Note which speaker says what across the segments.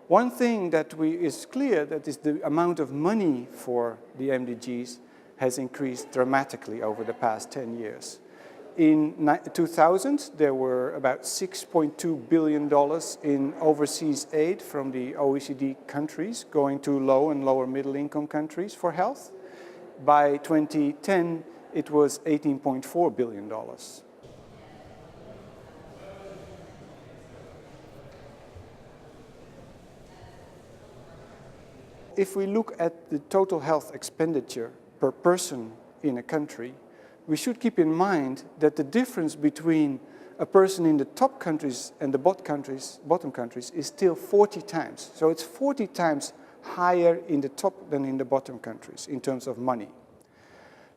Speaker 1: One thing that is clear that is the amount of money for the MDGs has increased dramatically over the past 10 years. In 2000, there were about $6.2 billion in overseas aid from the OECD countries going to low and lower middle income countries for health. By 2010, it was $18.4 billion. If we look at the total health expenditure per person in a country, we should keep in mind that the difference between a person in the top countries and the bottom countries is still 40 times. So it's 40 times higher in the top than in the bottom countries in terms of money.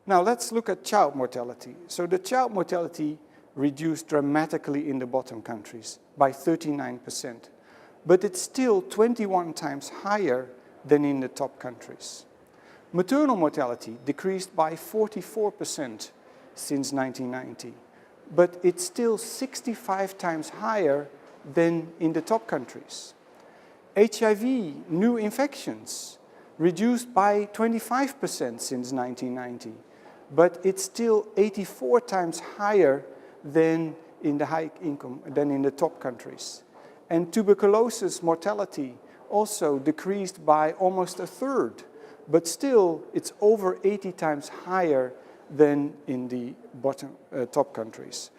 Speaker 1: Now let's look at child mortality. So the child mortality reduced dramatically in the bottom countries by 39%, but it's still 21 times higher than in the top countries. Maternal mortality decreased by 44% since 1990, but it's still 65 times higher than in the top countries. HIV, new infections, reduced by 25% since 1990, but it's still 84 times higher than in the high income, than in the top countries. And tuberculosis mortality also decreased by almost a third, but still it's over 80 times higher than in the top countries.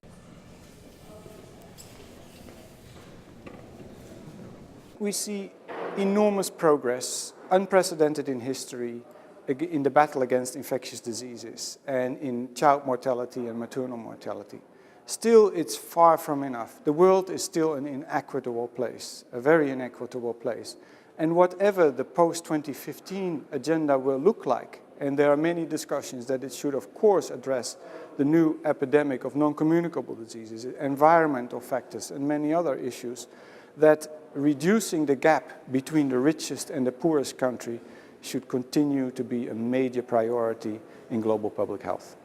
Speaker 1: We see enormous progress, unprecedented in history, in the battle against infectious diseases and in child mortality and maternal mortality. Still, it's far from enough. The world is still an inequitable place, a very inequitable place. And whatever the post-2015 agenda will look like, and there are many discussions that it should of course address the new epidemic of non-communicable diseases, environmental factors and many other issues, that reducing the gap between the richest and the poorest country should continue to be a major priority in global public health.